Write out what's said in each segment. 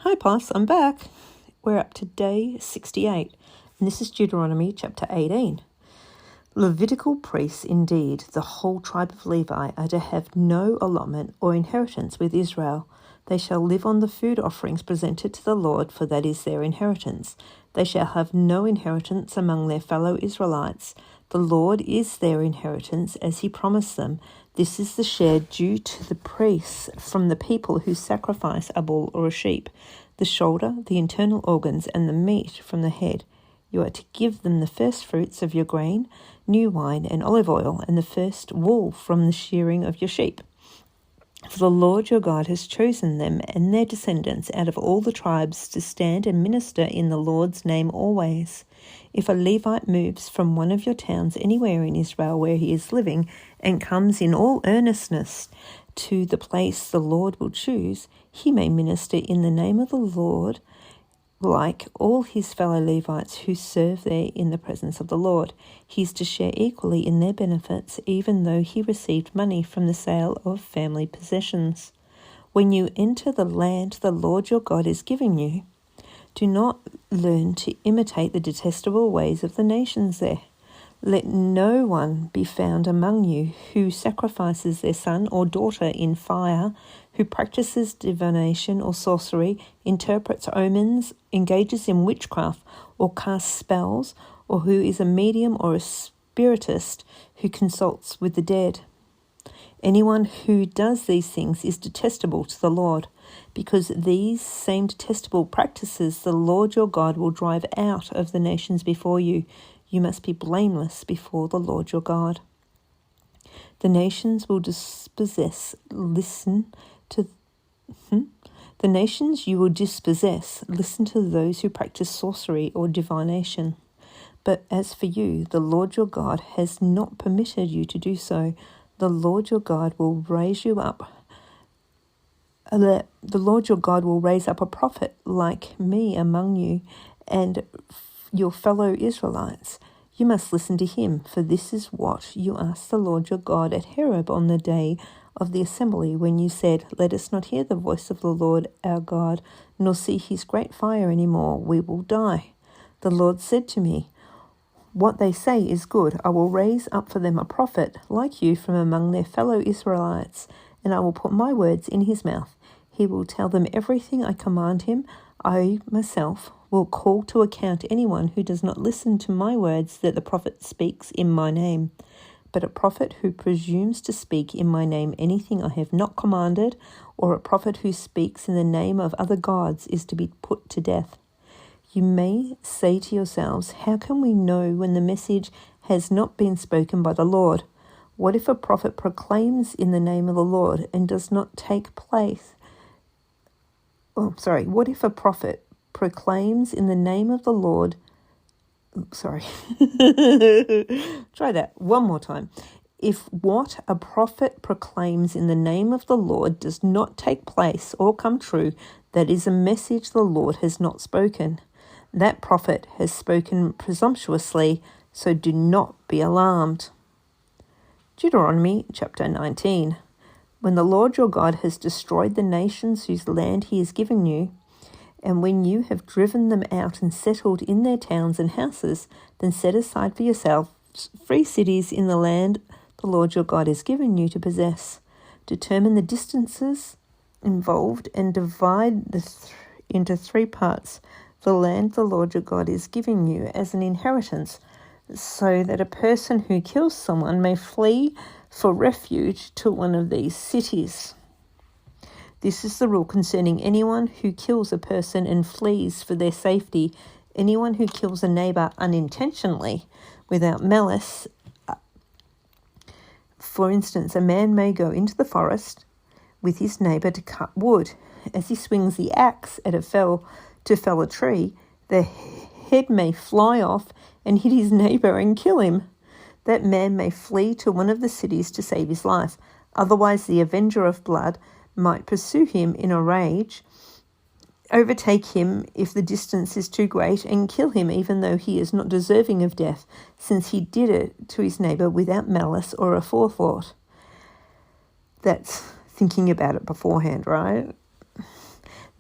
Hi, Poss, I'm back. We're up to day 68, and this is Deuteronomy chapter 18. Levitical priests, indeed, the whole tribe of Levi, are to have no allotment or inheritance with Israel. They shall live on the food offerings presented to the Lord, for that is their inheritance. They shall have no inheritance among their fellow Israelites. The Lord is their inheritance, as he promised them. This is the share due to the priests from the people who sacrifice a bull or a sheep, the shoulder, the internal organs, and the meat from the head. You are to give them the first fruits of your grain, new wine, and olive oil, and the first wool from the shearing of your sheep. For the Lord your God has chosen them and their descendants out of all the tribes to stand and minister in the Lord's name always. If a Levite moves from one of your towns anywhere in Israel where he is living and comes in all earnestness to the place the Lord will choose, he may minister in the name of the Lord like all his fellow Levites who serve there in the presence of the Lord. He is to share equally in their benefits, even though he received money from the sale of family possessions. When you enter the land the Lord your God is giving you, do not learn to imitate the detestable ways of the nations there. Let no one be found among you who sacrifices their son or daughter in fire, who practices divination or sorcery, interprets omens, engages in witchcraft, or casts spells, or who is a medium or a spiritist who consults with the dead. Anyone who does these things is detestable to the Lord, because these same detestable practices the Lord your God will drive out of the nations before you. You must be blameless before the Lord your God. The nations will dispossess. The nations you will dispossess. Listen to those who practice sorcery or divination. But as for you, the Lord your God has not permitted you to do so. The Lord your God will raise you up. The Lord your God will raise up a prophet like me among you, and your fellow Israelites. You must listen to him, for this is what you asked the Lord your God at Horeb on the day of the assembly, when you said, Let us not hear the voice of the Lord our God, nor see his great fire any more. We will die. The Lord said to me, What they say is good. I will raise up for them a prophet like you from among their fellow Israelites, and I will put my words in his mouth. He will tell them everything I command him. I myself will call to account anyone who does not listen to my words that the prophet speaks in my name. But a prophet who presumes to speak in my name anything I have not commanded, or a prophet who speaks in the name of other gods, is to be put to death. You may say to yourselves, How can we know when the message has not been spoken by the Lord? What if a prophet proclaims in the name of the Lord and does not take place? What if a prophet proclaims in the name of the Lord? Try that one more time. If what a prophet proclaims in the name of the Lord does not take place or come true, that is a message the Lord has not spoken. That prophet has spoken presumptuously, so do not be alarmed. Deuteronomy chapter 19. When the Lord your God has destroyed the nations whose land he has given you, and when you have driven them out and settled in their towns and houses, then set aside for yourselves free cities in the land the Lord your God has given you to possess. Determine the distances involved and divide into 3 parts the land the Lord your God is giving you as an inheritance, so that a person who kills someone may flee for refuge to one of these cities. This is the rule concerning anyone who kills a person and flees for their safety. Anyone who kills a neighbor unintentionally, without malice. For instance, a man may go into the forest with his neighbor to cut wood. As he swings the axe to fell a tree, the head may fly off and hit his neighbor and kill him. That man may flee to one of the cities to save his life. Otherwise, the avenger of blood might pursue him in a rage, overtake him if the distance is too great, and kill him even though he is not deserving of death, since he did it to his neighbor without malice or a forethought. That's thinking about it beforehand, right?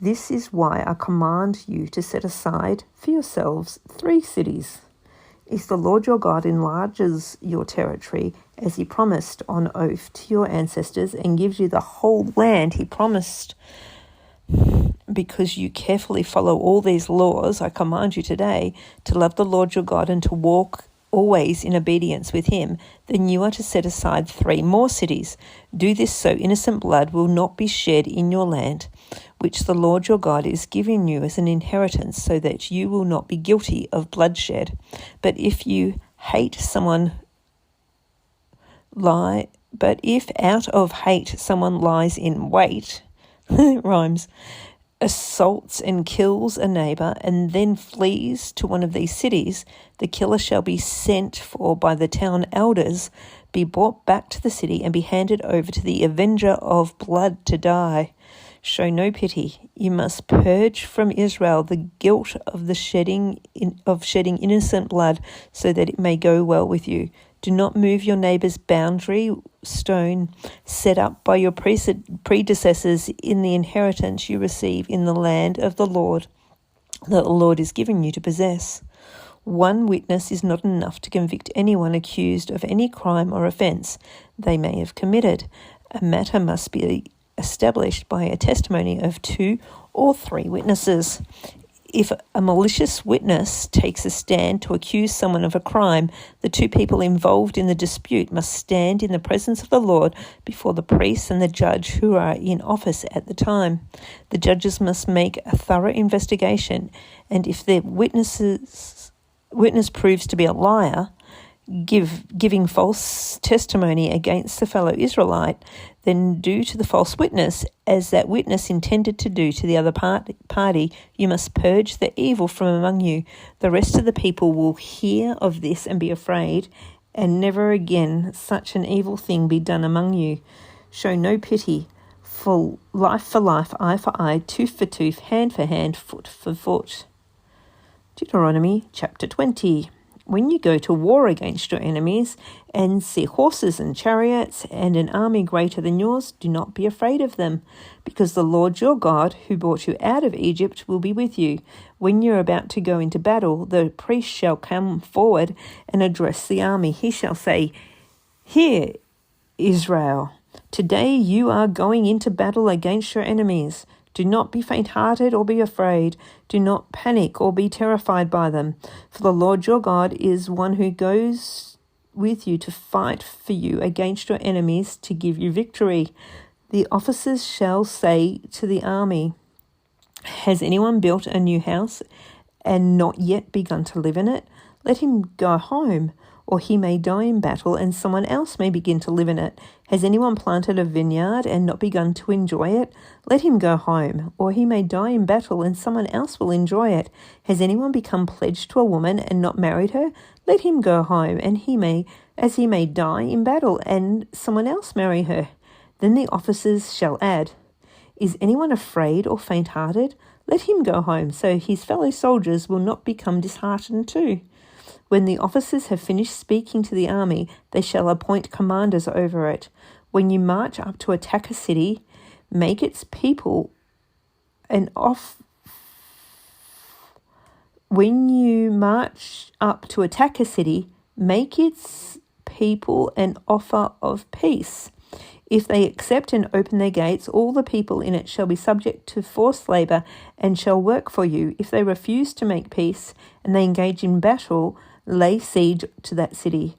This is why I command you to set aside for yourselves 3 cities. If the Lord your God enlarges your territory as he promised on oath to your ancestors and gives you the whole land he promised, because you carefully follow all these laws, I command you today to love the Lord your God and to walk always in obedience with him, then you are to set aside 3 more cities. Do this so innocent blood will not be shed in your land, which the Lord your God is giving you as an inheritance, so that you will not be guilty of bloodshed. But if out of hate someone lies in wait, rhymes, assaults and kills a neighbour, and then flees to one of these cities, the killer shall be sent for by the town elders, be brought back to the city, and be handed over to the avenger of blood to die. Show no pity. You must purge from Israel the guilt of the shedding innocent blood, so that it may go well with you. Do not move your neighbour's boundary stone set up by your predecessors in the inheritance you receive in the land of the Lord that the Lord is giving you to possess. 1 witness is not enough to convict anyone accused of any crime or offence they may have committed. A matter must be established by a testimony of 2 or 3 witnesses. If a malicious witness takes a stand to accuse someone of a crime, the 2 people involved in the dispute must stand in the presence of the Lord before the priest and the judge who are in office at the time. The judges must make a thorough investigation, and if the witness proves to be a liar, giving false testimony against the fellow Israelite, then do to the false witness as that witness intended to do to the other party. You must purge the evil from among you. The rest of the people will hear of this and be afraid, and never again such an evil thing be done among you. Show no pity. For life, eye for eye, tooth for tooth, hand for hand, foot for foot. Deuteronomy chapter 20. When you go to war against your enemies and see horses and chariots and an army greater than yours, do not be afraid of them, because the Lord your God, who brought you out of Egypt, will be with you. When you are about to go into battle, the priest shall come forward and address the army. He shall say, "Hear, Israel, today you are going into battle against your enemies. Do not be faint-hearted or be afraid. Do not panic or be terrified by them. For the Lord your God is one who goes with you to fight for you against your enemies to give you victory." The officers shall say to the army, "Has anyone built a new house and not yet begun to live in it? Let him go home, or he may die in battle and someone else may begin to live in it. Has anyone planted a vineyard and not begun to enjoy it? Let him go home, or he may die in battle and someone else will enjoy it. Has anyone become pledged to a woman and not married her? Let him go home, and he may die in battle and someone else marry her." Then the officers shall add, "Is anyone afraid or faint-hearted? Let him go home, so his fellow soldiers will not become disheartened too." When the officers have finished speaking to the army, they shall appoint commanders over it. When you march up to attack a city, make its people an offer of peace. If they accept and open their gates, all the people in it shall be subject to forced labour and shall work for you. If they refuse to make peace and they engage in battle, lay siege to that city.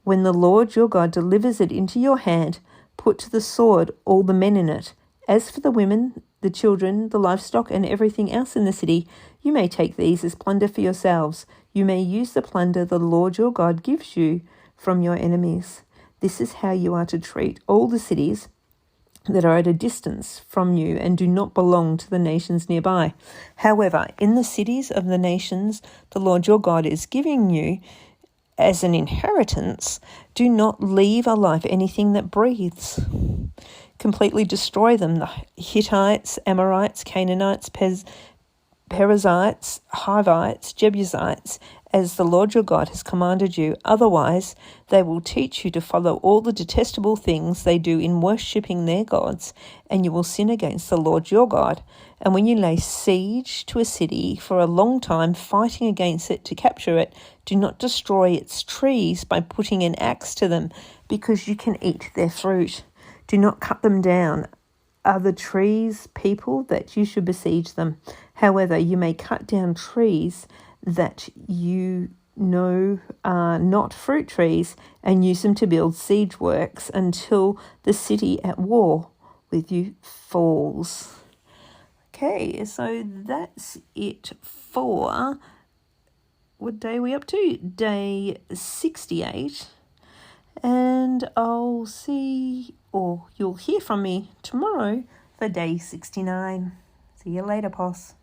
When the Lord your God delivers it into your hand, put to the sword all the men in it. As for the women, the children, the livestock, and everything else in the city, you may take these as plunder for yourselves. You may use the plunder the Lord your God gives you from your enemies. This is how you are to treat all the cities that are at a distance from you and do not belong to the nations nearby. However, in the cities of the nations the Lord your God is giving you as an inheritance, do not leave alive anything that breathes. Completely destroy them: the Hittites, Amorites, Canaanites, Perizzites, Hivites, Jebusites, as the Lord your God has commanded you. Otherwise, they will teach you to follow all the detestable things they do in worshipping their gods, and you will sin against the Lord your God. And when you lay siege to a city for a long time, fighting against it to capture it, do not destroy its trees by putting an axe to them, because you can eat their fruit. Do not cut them down. Are the trees people that you should besiege them? However, you may cut down trees that you know are not fruit trees and use them to build siege works until the city at war with you falls. Okay, so that's it for, what day are we up to? Day 68. And I'll see, or you'll hear from me tomorrow for day 69. See you later, Poss.